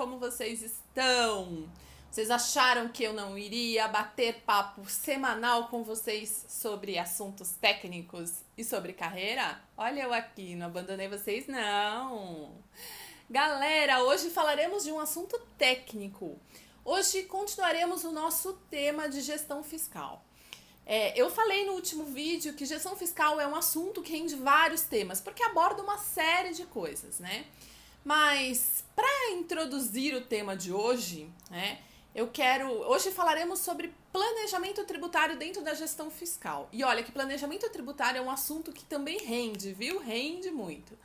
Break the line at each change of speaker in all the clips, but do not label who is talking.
como vocês estão? Vocês acharam que eu não iria bater papo semanal com vocês sobre assuntos técnicos e sobre carreira? Olha eu aqui, não abandonei vocês não. Galera, hoje falaremos de um assunto técnico. Hoje continuaremos o nosso tema de gestão fiscal. Eu falei no último vídeo que gestão fiscal é um assunto que rende vários temas, porque aborda uma série de coisas, né? Mas para introduzir o tema de hoje, né, hoje falaremos sobre planejamento tributário dentro da gestão fiscal. E olha que planejamento tributário é um assunto que também rende, viu? Rende muito.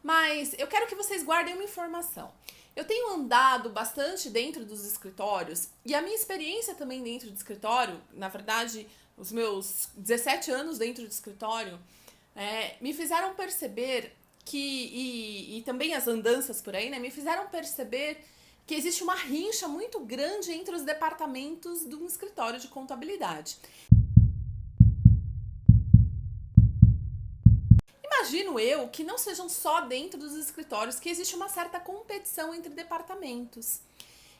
Mas eu quero que vocês guardem uma informação. Eu tenho andado bastante dentro dos escritórios e a minha experiência também dentro do escritório, na verdade, os meus 17 anos dentro do escritório, me fizeram perceber e também as andanças por aí, né, me fizeram perceber que existe uma rincha muito grande entre os departamentos de um escritório de contabilidade. Imagino eu que não sejam só dentro dos escritórios que existe uma certa competição entre departamentos.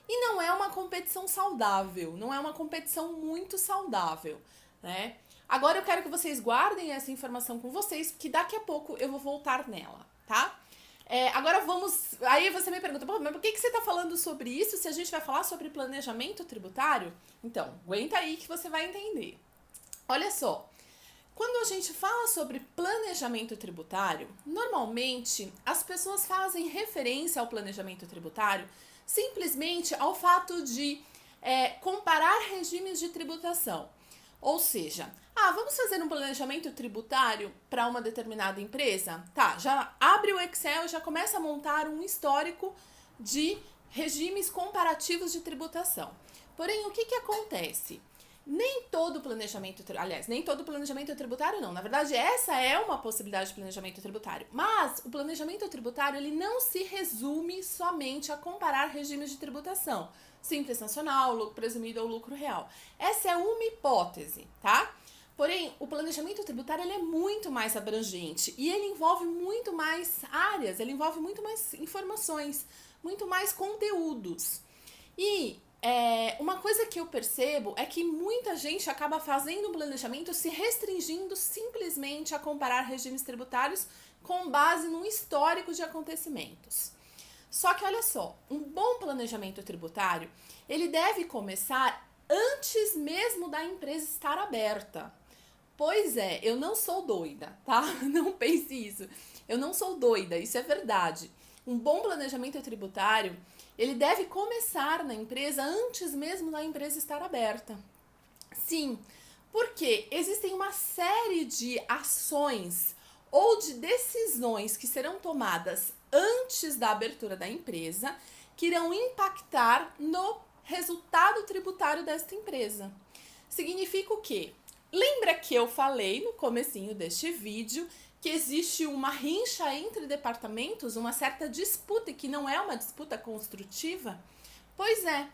E não é uma competição saudável, não é uma competição muito saudável, né? Agora eu quero que vocês guardem essa informação com vocês, que daqui a pouco eu vou voltar nela, tá? Agora vamos... Aí você me pergunta, mas por que você está falando sobre isso se a gente vai falar sobre planejamento tributário? Então, aguenta aí que você vai entender. Olha só, quando a gente fala sobre planejamento tributário, normalmente as pessoas fazem referência ao planejamento tributário simplesmente ao fato de comparar regimes de tributação. Ou seja, vamos fazer um planejamento tributário para uma determinada empresa? Tá, já abre o Excel e já começa a montar um histórico de regimes comparativos de tributação. Porém, o que acontece? Nem todo planejamento tributário não. Na verdade, essa é uma possibilidade de planejamento tributário. Mas o planejamento tributário, ele não se resume somente a comparar regimes de tributação. Simples nacional, lucro presumido ou lucro real. Essa é uma hipótese, tá? Porém, o planejamento tributário, ele é muito mais abrangente e ele envolve muito mais áreas, ele envolve muito mais informações, muito mais conteúdos. E uma coisa que eu percebo é que muita gente acaba fazendo um planejamento se restringindo simplesmente a comparar regimes tributários com base num histórico de acontecimentos. Só que olha só, um bom planejamento tributário, ele deve começar antes mesmo da empresa estar aberta. Pois é, eu não sou doida, tá? Não pense isso. Eu não sou doida, isso é verdade. Um bom planejamento tributário, ele deve começar na empresa antes mesmo da empresa estar aberta. Sim, porque existem uma série de ações ou de decisões que serão tomadas antes da abertura da empresa que irão impactar no resultado tributário desta empresa. Significa o quê? Lembra que eu falei no comecinho deste vídeo que existe uma rincha entre departamentos, uma certa disputa, e que não é uma disputa construtiva? Pois é.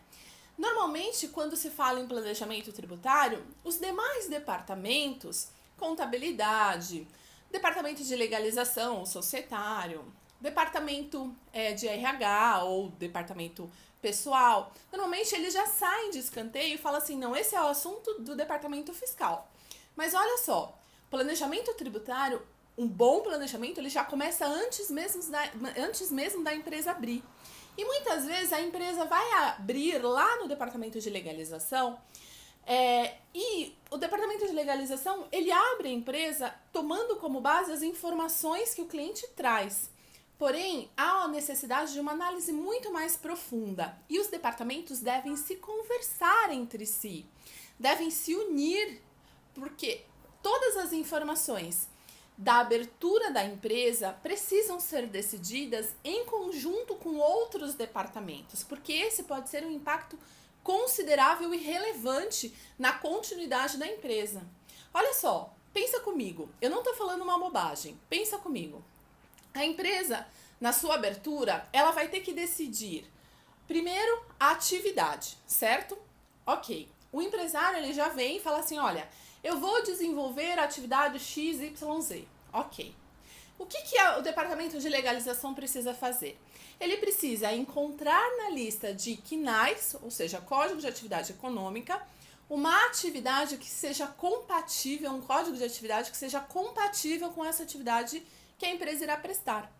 Normalmente, quando se fala em planejamento tributário, os demais departamentos, contabilidade, departamento de legalização ou societário, departamento de RH ou departamento pessoal, normalmente eles já saem de escanteio e falam assim, não, esse é o assunto do departamento fiscal. Mas olha só, planejamento tributário, um bom planejamento, ele já começa antes mesmo da empresa abrir. E muitas vezes a empresa vai abrir lá no departamento de legalização e o departamento de legalização, ele abre a empresa tomando como base as informações que o cliente traz. Porém, há a necessidade de uma análise muito mais profunda e os departamentos devem se conversar entre si, devem se unir, porque todas as informações da abertura da empresa precisam ser decididas em conjunto com outros departamentos, porque esse pode ser um impacto considerável e relevante na continuidade da empresa. Olha só, pensa comigo, eu não estou falando uma bobagem, pensa comigo. A empresa, na sua abertura, ela vai ter que decidir, primeiro, a atividade, certo? Ok. O empresário, ele já vem e fala assim, olha, eu vou desenvolver a atividade XYZ. Ok. O que o Departamento de Legalização precisa fazer? Ele precisa encontrar na lista de CNAEs, ou seja, Código de Atividade Econômica, uma atividade que seja compatível, um código de atividade que seja compatível com essa atividade que a empresa irá prestar.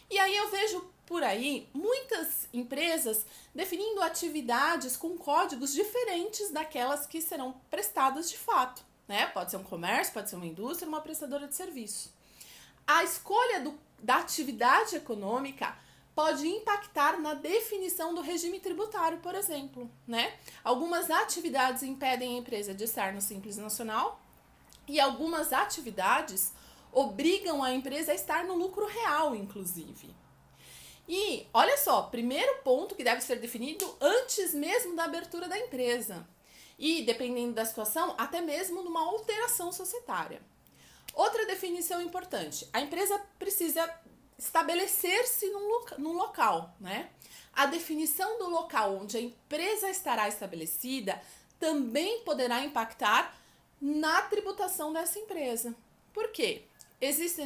E aí eu vejo por aí muitas empresas definindo atividades com códigos diferentes daquelas que serão prestadas de fato, né? Pode ser um comércio, pode ser uma indústria, uma prestadora de serviço. A escolha da atividade econômica pode impactar na definição do regime tributário, por exemplo, né? Algumas atividades impedem a empresa de estar no Simples Nacional e algumas atividades obrigam a empresa a estar no lucro real, inclusive. E, olha só, primeiro ponto que deve ser definido antes mesmo da abertura da empresa. E, dependendo da situação, até mesmo numa alteração societária. Outra definição importante, a empresa precisa estabelecer-se num local, né? A definição do local onde a empresa estará estabelecida também poderá impactar na tributação dessa empresa. Por quê?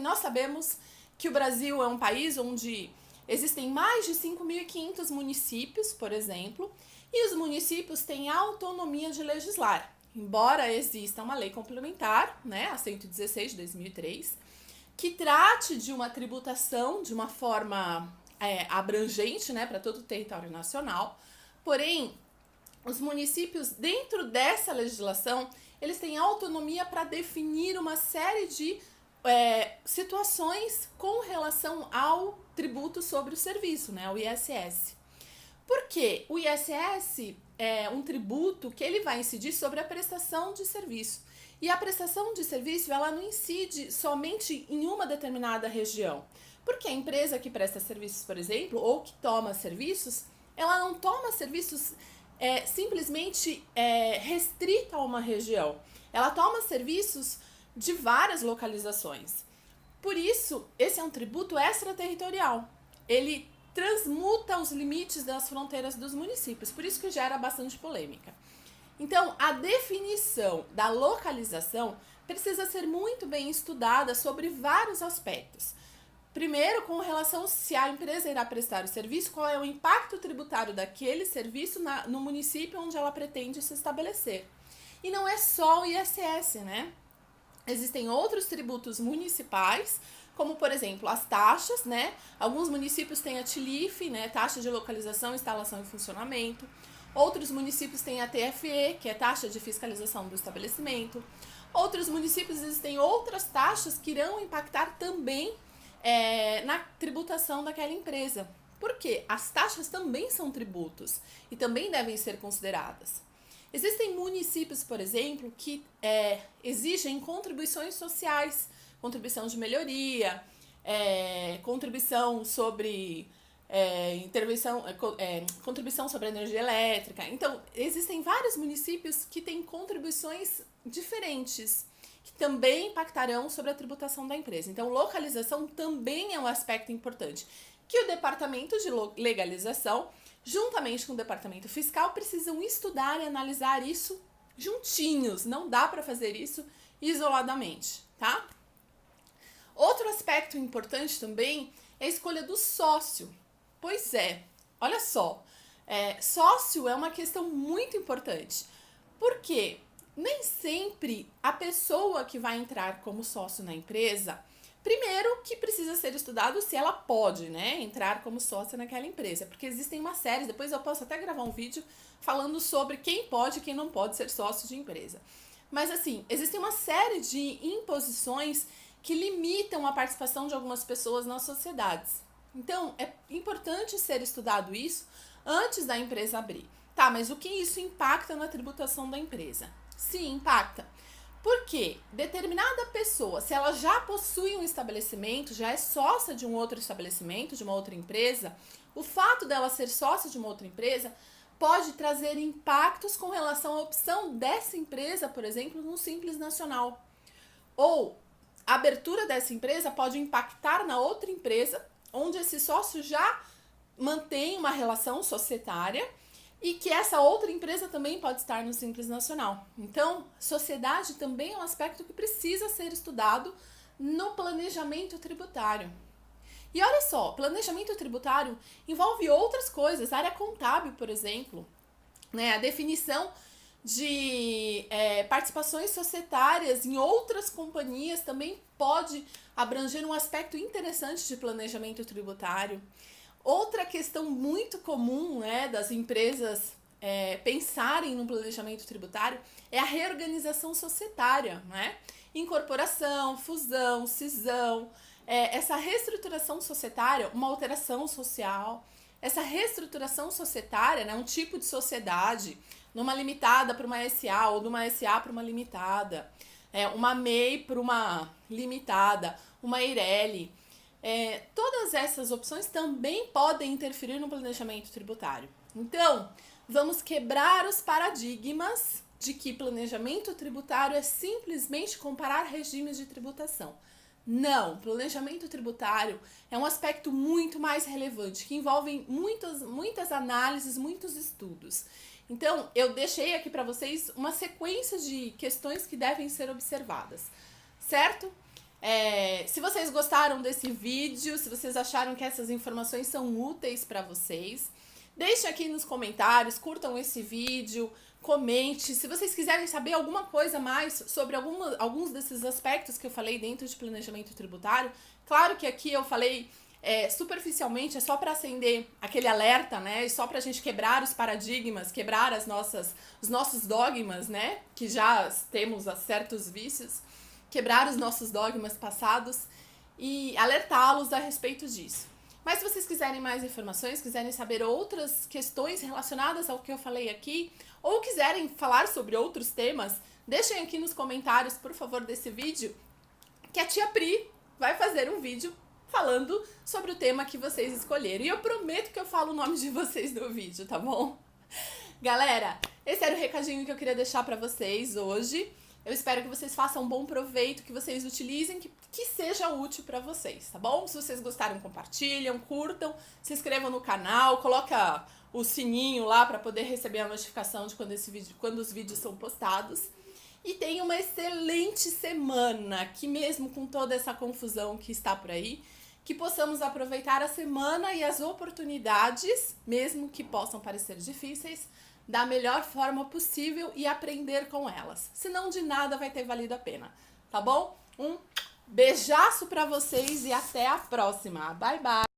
Nós sabemos que o Brasil é um país onde existem mais de 5.500 municípios, por exemplo, e os municípios têm autonomia de legislar. Embora exista uma lei complementar, né, a 116 de 2003, que trate de uma tributação de uma forma abrangente, né, para todo o território nacional. Porém, os municípios, dentro dessa legislação, eles têm autonomia para definir uma série de situações com relação ao tributo sobre o serviço, né, o ISS. Por quê? O ISS é um tributo que ele vai incidir sobre a prestação de serviço. E a prestação de serviço, ela não incide somente em uma determinada região. Porque a empresa que presta serviços, por exemplo, ou que toma serviços, ela não toma serviços simplesmente restrita a uma região. Ela toma serviços de várias localizações. Por isso, esse é um tributo extraterritorial. Ele transmuta os limites das fronteiras dos municípios, por isso que gera bastante polêmica. Então, a definição da localização precisa ser muito bem estudada sobre vários aspectos. Primeiro, com relação se a empresa irá prestar o serviço, qual é o impacto tributário daquele serviço no município onde ela pretende se estabelecer. E não é só o ISS, né? Existem outros tributos municipais, como, por exemplo, as taxas, né? Alguns municípios têm a TLIF, né? Taxa de localização, instalação e funcionamento. Outros municípios têm a TFE, que é taxa de fiscalização do estabelecimento. Outros municípios existem outras taxas que irão impactar também na tributação daquela empresa. Por quê? As taxas também são tributos e também devem ser consideradas. Existem municípios, por exemplo, que exigem contribuições sociais, contribuição de melhoria, contribuição sobre contribuição sobre energia elétrica. Então, existem vários municípios que têm contribuições diferentes, que também impactarão sobre a tributação da empresa. Então, localização também é um aspecto importante, que o Departamento de Legalização, juntamente com o Departamento Fiscal, precisam estudar e analisar isso juntinhos. Não dá para fazer isso isoladamente, tá? Outro aspecto importante também é a escolha do sócio. Pois é, olha só, sócio é uma questão muito importante, porque nem sempre a pessoa que vai entrar como sócio na empresa, primeiro que precisa ser estudado se ela pode, né, entrar como sócia naquela empresa, porque existem uma série, depois eu posso até gravar um vídeo falando sobre quem pode e quem não pode ser sócio de empresa. Mas assim, existem uma série de imposições que limitam a participação de algumas pessoas nas sociedades. Então, é importante ser estudado isso antes da empresa abrir. Tá, mas o que isso impacta na tributação da empresa? Sim, impacta. Porque determinada pessoa, se ela já possui um estabelecimento, já é sócia de um outro estabelecimento, de uma outra empresa, o fato dela ser sócia de uma outra empresa pode trazer impactos com relação à opção dessa empresa, por exemplo, no Simples Nacional. Ou a abertura dessa empresa pode impactar na outra empresa, onde esse sócio já mantém uma relação societária e que essa outra empresa também pode estar no Simples Nacional. Então, sociedade também é um aspecto que precisa ser estudado no planejamento tributário. E olha só, planejamento tributário envolve outras coisas, área contábil, por exemplo, né? A definição de participações societárias em outras companhias também pode abranger um aspecto interessante de planejamento tributário. Outra questão muito comum, né, das empresas pensarem no planejamento tributário é a reorganização societária, né? Incorporação, fusão, cisão, essa reestruturação societária, uma alteração social, essa reestruturação societária, né, um tipo de sociedade, numa limitada para uma SA ou de uma SA para uma limitada, uma MEI para uma limitada, uma EIRELI. Todas essas opções também podem interferir no planejamento tributário. Então, vamos quebrar os paradigmas de que planejamento tributário é simplesmente comparar regimes de tributação. Não, planejamento tributário é um aspecto muito mais relevante, que envolve muitas análises, muitos estudos. Então, eu deixei aqui para vocês uma sequência de questões que devem ser observadas, certo? Se vocês gostaram desse vídeo, se vocês acharam que essas informações são úteis para vocês, deixem aqui nos comentários, curtam esse vídeo, comente. Se vocês quiserem saber alguma coisa mais sobre alguns desses aspectos que eu falei dentro de planejamento tributário, claro que aqui eu falei superficialmente, é só para acender aquele alerta, né? E só para a gente quebrar os paradigmas, quebrar os nossos dogmas, né? Que já temos certos vícios, quebrar os nossos dogmas passados e alertá-los a respeito disso. Mas se vocês quiserem mais informações, quiserem saber outras questões relacionadas ao que eu falei aqui, ou quiserem falar sobre outros temas, deixem aqui nos comentários, por favor, desse vídeo, que a tia Pri vai fazer um vídeo falando sobre o tema que vocês escolherem. E eu prometo que eu falo o nome de vocês no vídeo, tá bom? Galera, esse era o recadinho que eu queria deixar pra vocês hoje. Eu espero que vocês façam um bom proveito, que vocês utilizem, que seja útil pra vocês, tá bom? Se vocês gostaram, compartilham, curtam, se inscrevam no canal, coloca o sininho lá pra poder receber a notificação de quando os vídeos são postados. E tenham uma excelente semana, que mesmo com toda essa confusão que está por aí, que possamos aproveitar a semana e as oportunidades, mesmo que possam parecer difíceis, da melhor forma possível e aprender com elas. Senão de nada vai ter valido a pena, tá bom? Um beijaço pra vocês e até a próxima. Bye, bye!